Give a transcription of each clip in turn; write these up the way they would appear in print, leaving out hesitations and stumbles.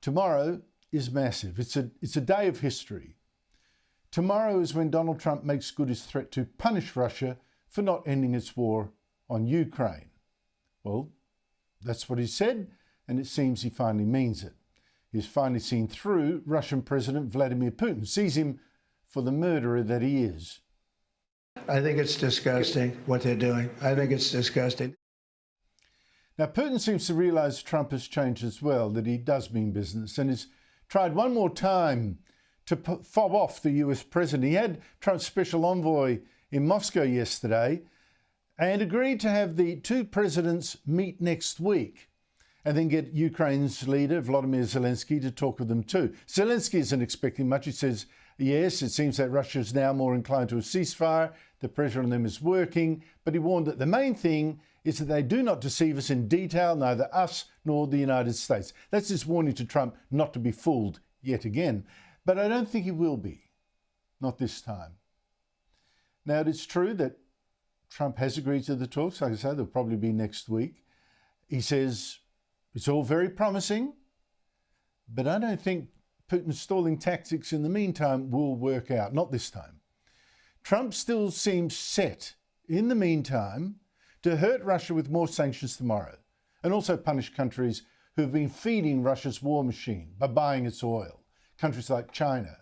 Tomorrow is massive. It's a day of history. Tomorrow is when Donald Trump makes good his threat to punish Russia for not ending its war on Ukraine. Well, that's what he said, and it seems he finally means it. He's finally seen through Russian President Vladimir Putin, sees him for the murderer that he is. I think it's disgusting what they're doing. I think it's disgusting. Now, Putin seems to realise Trump has changed as well, that he does mean business, and has tried one more time to fob off the US president. He had Trump's special envoy in Moscow yesterday and agreed to have the two presidents meet next week and then get Ukraine's leader, Vladimir Zelensky, to talk with them too. Zelensky isn't expecting much. He says, yes, it seems that Russia is now more inclined to a ceasefire. The pressure on them is working. But he warned that the main thing is that they do not deceive us in detail, neither us nor the United States. That's his warning to Trump not to be fooled yet again. But I don't think he will be. Not this time. Now, it is true that Trump has agreed to the talks. Like I say, they'll probably be next week. He says it's all very promising, but I don't think Putin's stalling tactics in the meantime will work out. Not this time. Trump still seems set, in the meantime, to hurt Russia with more sanctions tomorrow and also punish countries who have been feeding Russia's war machine by buying its oil, countries like China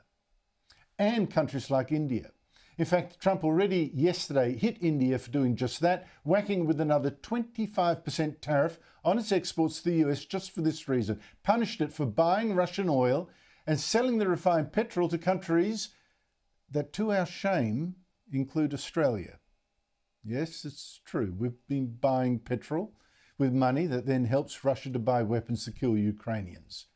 and countries like India. In fact, Trump already yesterday hit India for doing just that, whacking with another 25% tariff on its exports to the US just for this reason, punished it for buying Russian oil and selling the refined petrol to countries that, to our shame, include Australia. Yes, it's true. We've been buying petrol with money that then helps Russia to buy weapons to kill Ukrainians.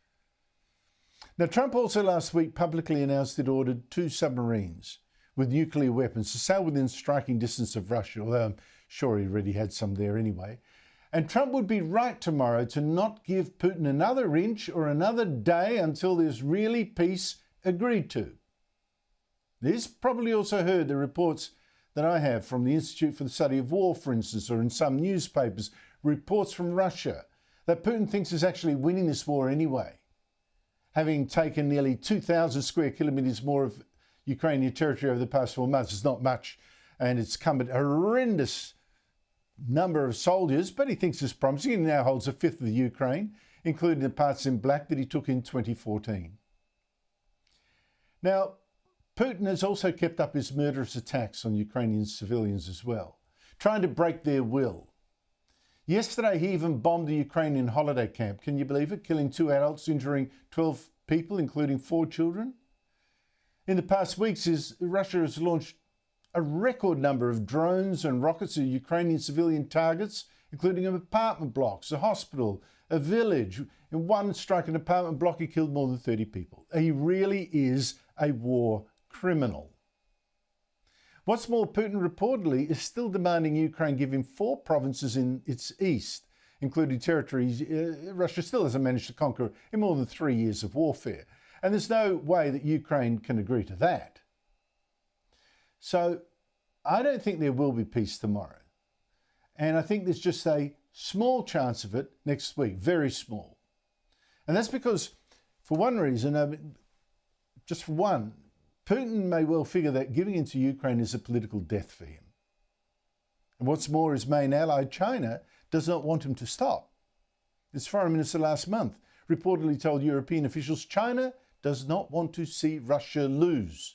Now, Trump also last week publicly announced it ordered 2 submarines with nuclear weapons to sail within striking distance of Russia, although I'm sure he already had some there anyway. And Trump would be right tomorrow to not give Putin another inch or another day until there's really peace agreed to. He's probably also heard the reports that I have from the Institute for the Study of War, for instance, or in some newspapers, reports from Russia that Putin thinks is actually winning this war anyway, having taken nearly 2,000 square kilometres more of Ukrainian territory over the past 4 months. It's not much, and it's come at a horrendous number of soldiers, but he thinks it's promising. He now holds a fifth of the Ukraine, including the parts in black that he took in 2014. Now, Putin has also kept up his murderous attacks on Ukrainian civilians as well, trying to break their will. Yesterday, he even bombed a Ukrainian holiday camp. Can you believe it? Killing 2 adults, injuring 12 people, including 4 children. In the past weeks, Russia has launched a record number of drones and rockets at Ukrainian civilian targets, including apartment blocks, a hospital, a village. In one strike, an apartment block, he killed more than 30 people. He really is a war criminal. What's more, Putin reportedly is still demanding Ukraine give him 4 provinces in its east, including territories Russia still hasn't managed to conquer in more than 3 years of warfare. And there's no way that Ukraine can agree to that. So I don't think there will be peace tomorrow. And I think there's just a small chance of it next week, very small. And that's because, for one reason, just for one, Putin may well figure that giving in to Ukraine is a political death for him. And what's more, his main ally, China, does not want him to stop. His foreign minister last month reportedly told European officials China does not want to see Russia lose.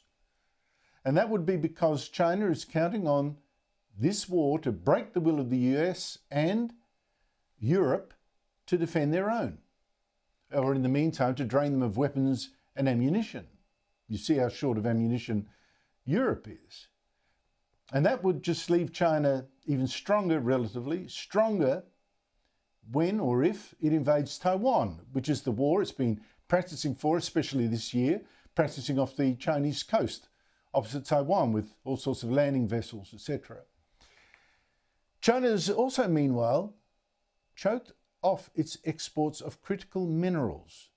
And that would be because China is counting on this war to break the will of the US and Europe to defend their own, or in the meantime to drain them of weapons and ammunition. You see how short of ammunition Europe is. And that would just leave China even stronger, relatively stronger, when or if it invades Taiwan, which is the war it's been practicing for, especially this year, practicing off the Chinese coast opposite Taiwan with all sorts of landing vessels, etc. China has also, meanwhile, choked off its exports of critical minerals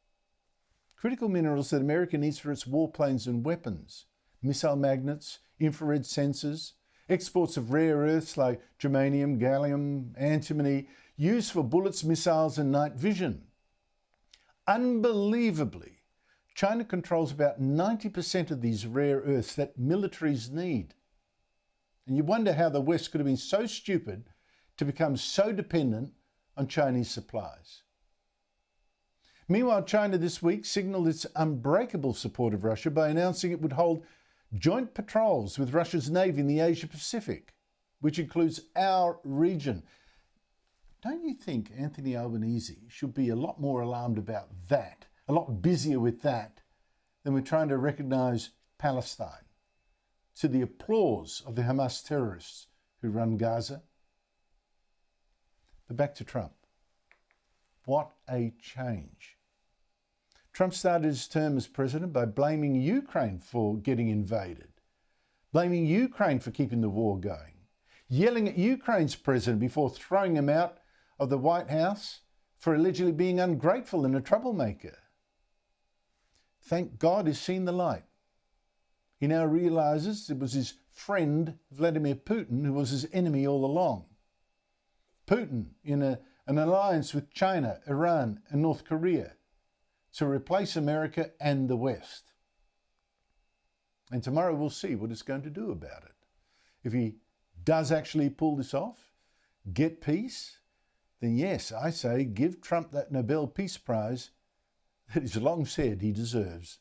that America needs for its warplanes and weapons, missile magnets, infrared sensors, exports of rare earths like germanium, gallium, antimony, used for bullets, missiles and night vision. Unbelievably, China controls about 90% of these rare earths that militaries need. And you wonder how the West could have been so stupid to become so dependent on Chinese supplies. Meanwhile, China this week signalled its unbreakable support of Russia by announcing it would hold joint patrols with Russia's Navy in the Asia-Pacific, which includes our region. Don't you think Anthony Albanese should be a lot more alarmed about that, a lot busier with that, than we're trying to recognise Palestine, to the applause of the Hamas terrorists who run Gaza? But back to Trump. What a change. Trump started his term as president by blaming Ukraine for getting invaded, blaming Ukraine for keeping the war going, yelling at Ukraine's president before throwing him out of the White House for allegedly being ungrateful and a troublemaker. Thank God he's seen the light. He now realises it was his friend Vladimir Putin who was his enemy all along. Putin in an alliance with China, Iran and North Korea to replace America and the West. And tomorrow we'll see what he's going to do about it. If he does actually pull this off, get peace, then yes, I say give Trump that Nobel Peace Prize that he's long said he deserves.